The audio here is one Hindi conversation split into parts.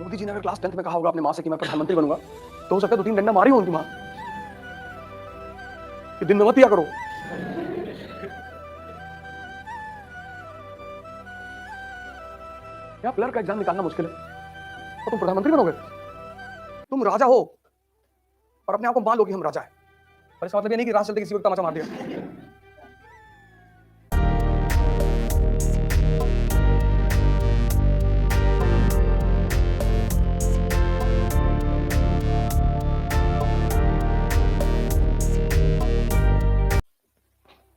मोदी जी ने अगर क्लास 10th में कहा होगा अपने माँ से कि मैं प्रधानमंत्री बनूंगा, तो हो सकता है 2-3 डंडा मारी हो उनकी माँ कि दिन में मत पिया करो। क्या क्लर्क का एग्जाम निकालना मुश्किल है और तुम प्रधानमंत्री बनोगे? तुम राजा हो और अपने आप को मान लो कि हम राजा है, पर इसका मतलब ये नहीं कि राज चलते किसी को तमाचा मार दिया।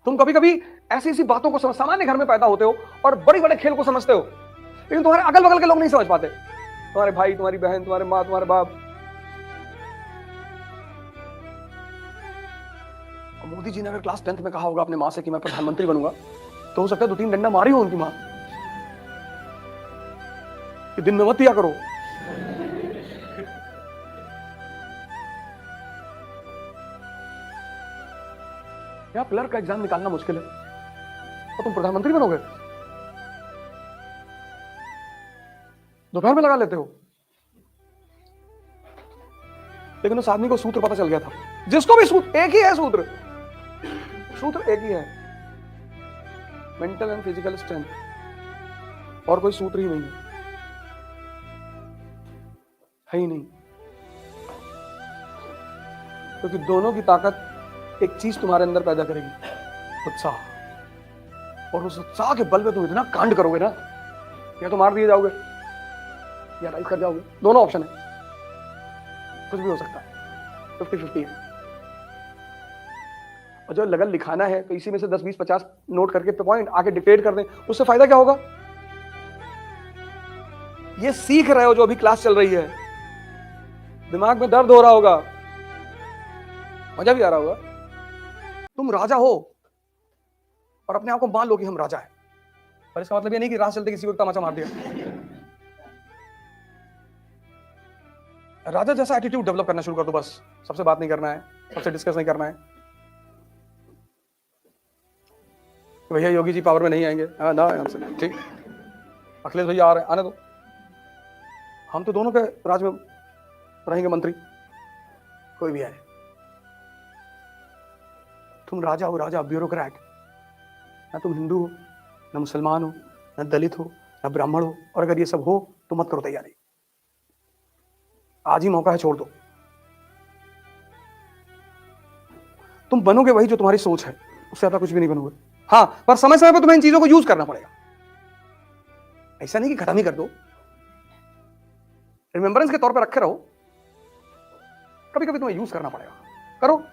तुम कभी कभी ऐसी ऐसी बातों को समझ, सामान्य घर में पैदा होते हो और बड़े बड़े खेल को समझते हो, लेकिन तुम्हारे अगल बगल के लोग नहीं समझ पाते। तुम्हारे भाई, तुम्हारी बहन, तुम्हारे माँ, तुम्हारे बाप। मोदी जी ने अगर क्लास 10th में कहा होगा अपने माँ से कि मैं प्रधानमंत्री बनूंगा, तो हो सकता है 2-3 डंडा मारी हो उनकी माँ कि दिन में मत पिया करो। क्या क्लर्क का एग्जाम निकालना मुश्किल है और तुम प्रधानमंत्री बनोगे? दोपहर में लगा लेते हो। लेकिन उस आदमी को सूत्र पता चल गया था, जिसको भी सूत्र एक ही है, सूत्र एक ही है, मेंटल एंड फिजिकल स्ट्रेंथ, और कोई सूत्र ही नहीं है ही नहीं। क्योंकि दोनों की ताकत एक चीज तुम्हारे अंदर पैदा करेगी, उत्साह। और उस उत्साह के बल पे तुम इतना कांड करोगे ना, या तो मार दिए जाओगे या राइज कर जाओगे। दोनों ऑप्शन है, कुछ भी हो सकता है, 50-50 है। और जो लगन लिखाना है तो इसी में से 10, 20, 50 नोट करके पॉइंट आके डिक्टेट कर दें, उससे फायदा क्या होगा? ये सीख रहे हो जो अभी क्लास चल रही है, दिमाग में दर्द हो रहा होगा, मजा भी आ रहा होगा। तुम राजा हो और अपने आप को मान लो कि हम राजा है, पर इसका मतलब ये नहीं कि राज चलते किसी को तमाचा मार दिया। राजा जैसा एटीट्यूड डेवलप करना शुरू कर दो बस। सबसे बात नहीं करना है, सबसे डिस्कस नहीं करना है। भैया योगी जी पावर में नहीं आएंगे, हाँ ना हमसे ठीक, अखिलेश भैया आ रहे हैं, आने दो, हम तो दोनों के राज में रहेंगे मंत्री, कोई भी आए। तुम राजा हो, राजा, ब्यूरोक्रेट। ना तुम हिंदू हो, ना मुसलमान हो, ना दलित हो, ना ब्राह्मण हो, और अगर ये सब हो तो मत करो तैयारी, आज ही मौका है, छोड़ दो। तुम बनोगे वही जो तुम्हारी सोच है, उससे ज्यादा कुछ भी नहीं बनोगे। हाँ, पर समय समय पर तुम्हें इन चीजों को यूज करना पड़ेगा। ऐसा नहीं कि खत्म ही कर दो, रिमेंबरेंस के तौर पर रखे रहो, कभी कभी तुम्हें यूज करना पड़ेगा, करो।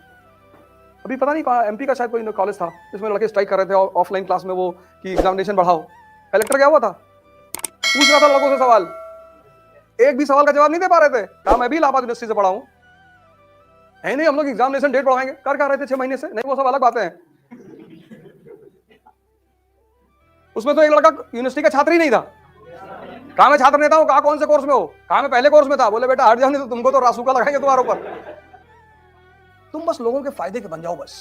अभी पता नहीं कहाँ एमपी का शायद कोई कॉलेज था जिसमें लड़के स्ट्राइक कर रहे थे ऑफलाइन क्लास में, वो कि एग्जामिनेशन बढ़ाओ। कलेक्टर क्या हुआ था, पूछ रहा था लड़कों से सवाल, एक भी सवाल का जवाब नहीं दे पा रहे थे। कहा मैं भी इलाहाबाद यूनिवर्सिटी से पढ़ा हूं, है नहीं हम लोग एग्जामिनेशन डेट बढ़ाएंगे, कर रहे थे 6 महीने से, नहीं वो सब अलग बातें हैं। उसमें तो एक लड़का यूनिवर्सिटी का छात्र ही नहीं था। कहा मैं छात्र नहीं था, कहा कौन से कोर्स में हो, कहा मैं पहले कोर्स में था। बोले बेटा हट जाओ, नहीं तो तुमको तो रासुका लगाएंगे तुम्हारे ऊपर। तुम बस लोगों के फायदे के बन जाओ बस।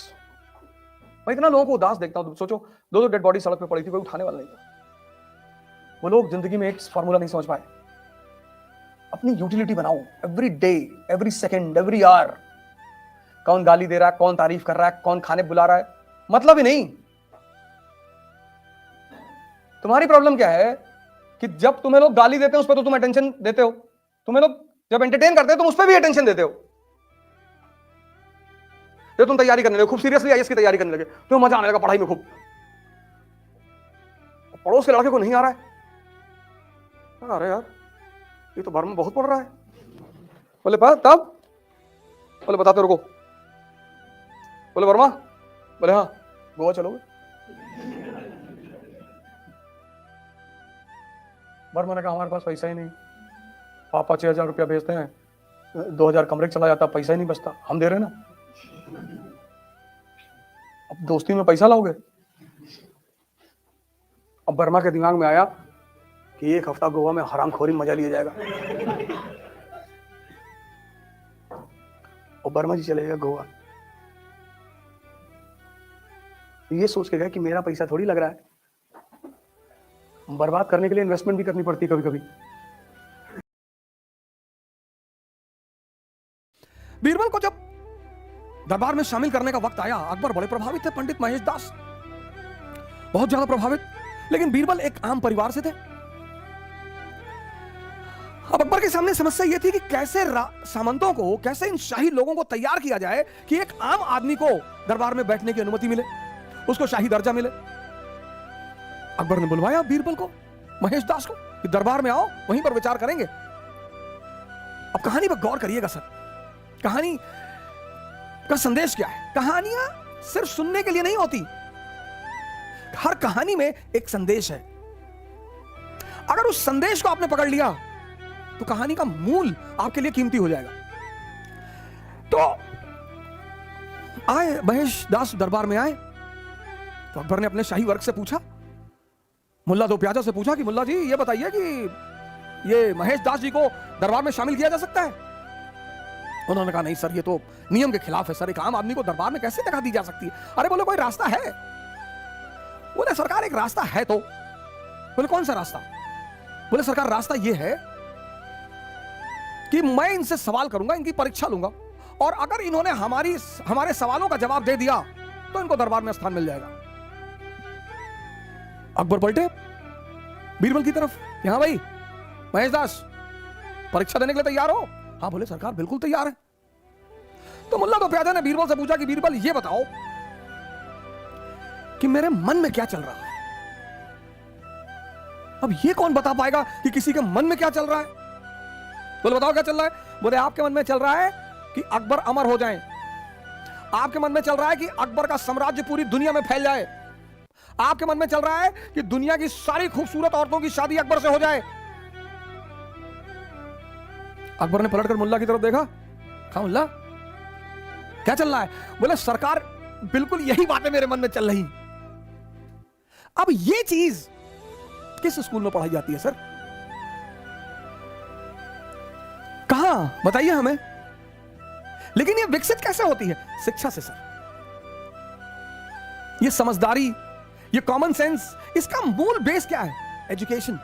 मैं इतना लोगों को उदास देखता हूं, तुम सोचो 2 डेड बॉडी सड़क पे पड़ी थी, कोई उठाने वाला नहीं था। वो लोग जिंदगी में एक फॉर्मूला नहीं समझ पाए। अपनी यूटिलिटी बनाओ, every day, every second, every hour. कौन गाली दे रहा है, कौन तारीफ कर रहा है, कौन खाने बुला रहा है, मतलब ही नहीं। तुम्हारी प्रॉब्लम क्या है कि जब तुम्हें लोग गाली देते हैं उस पर तो तुम अटेंशन देते हो, तुम्हें लोग जब एंटरटेन करते हो तुम उस पर भी अटेंशन देते हो। तो तुम तैयारी करने लगे, खूब सीरियसली आईएएस की तैयारी करने लगे, तुम्हें मजा आने लगा पढ़ाई में खूब। पड़ोस के लड़के को नहीं आ रहा है, अरे यार ये तो वर्मा बहुत पढ़ रहा है। बोले तब, बोले बताते रुको। बोले वर्मा, बोले हाँ गोवा चलोगे? वर्मा ने कहा हमारे पास पैसा ही नहीं, पापा 6,000 रुपया भेजते हैं, 2,000 कमरे चला जाता, पैसा ही नहीं बचता, हम दे रहे ना, अब दोस्ती में पैसा लाओगे। अब वर्मा के दिमाग में आया कि 1 हफ्ता गोवा में हरामखोरी मजा लिया जाएगा, और वर्मा जी चले गए गोवा। ये सोच के गए कि मेरा पैसा थोड़ी लग रहा है, बर्बाद करने के लिए इन्वेस्टमेंट भी करनी पड़ती है कभी कभी। बीरबल को जब दरबार में शामिल करने का वक्त आया, अकबर बड़े प्रभावित थे, पंडित महेश दास बहुत ज्यादा प्रभावित, लेकिन बीरबल एक आम परिवार से थे। अब अकबर के सामने समस्या यह थी कि कैसे सामंतों को, कैसे इन शाही लोगों को तैयार किया जाए कि एक आम आदमी को दरबार में बैठने की अनुमति मिले, उसको शाही दर्जा मिले। अकबर ने बुलवाया बीरबल को, महेश दास को, कि दरबार में आओ, वहीं पर विचार करेंगे। अब कहानी पर गौर करिएगा सर, कहानी का संदेश क्या है? कहानियां सिर्फ सुनने के लिए नहीं होती, हर कहानी में एक संदेश है। अगर उस संदेश को आपने पकड़ लिया तो कहानी का मूल आपके लिए कीमती हो जाएगा। तो आए महेश दास, दरबार में आए तो अकबर ने अपने शाही वर्ग से पूछा, मुल्ला दो प्याजा से पूछा कि मुल्ला जी ये बताइए कि ये महेश दास जी को दरबार में शामिल किया जा सकता है? उन्होंने कहा नहीं सर, ये तो नियम के खिलाफ है सर, एक आम आदमी को दरबार में कैसे जगह दी जा सकती है? अरे बोले कोई रास्ता है? बोले सरकार एक रास्ता है। तो बोले कौन सा रास्ता? बोले सरकार रास्ता ये है कि मैं इनसे सवाल करूंगा, इनकी परीक्षा लूंगा, और अगर इन्होंने हमारे सवालों का जवाब दे दिया तो इनको दरबार में स्थान मिल जाएगा। अकबर पलटे बीरबल की तरफ, यहां भाई महेश दास परीक्षा देने के लिए तैयार हो? हाँ बोले सरकार बिल्कुल तैयार है। तो मुल्ला दो प्याजा ने बीरबल से पूछा कि बीरबल ये बताओ कि मेरे मन में क्या चल रहा है? अब ये कौन बता पाएगा कि किसी के मन में क्या चल रहा है? बोले बताओ क्या चल रहा है? बोले आपके मन में चल रहा है कि अकबर अमर हो जाए, आपके मन में चल रहा है कि अकबर का साम्राज्य पूरी दुनिया में फैल जाए, आपके मन में चल रहा है कि दुनिया की सारी खूबसूरत औरतों की शादी अकबर से हो जाए। अकबर ने पलटकर मुल्ला की तरफ देखा, कहा मुल्ला क्या चल रहा है? बोले सरकार बिल्कुल यही बातें मेरे मन में चल रही। अब ये चीज किस स्कूल में पढ़ाई जाती है सर? कहां बताइए हमें। लेकिन ये विकसित कैसे होती है? शिक्षा से सर। ये समझदारी, ये कॉमन सेंस, इसका मूल बेस क्या है? एजुकेशन।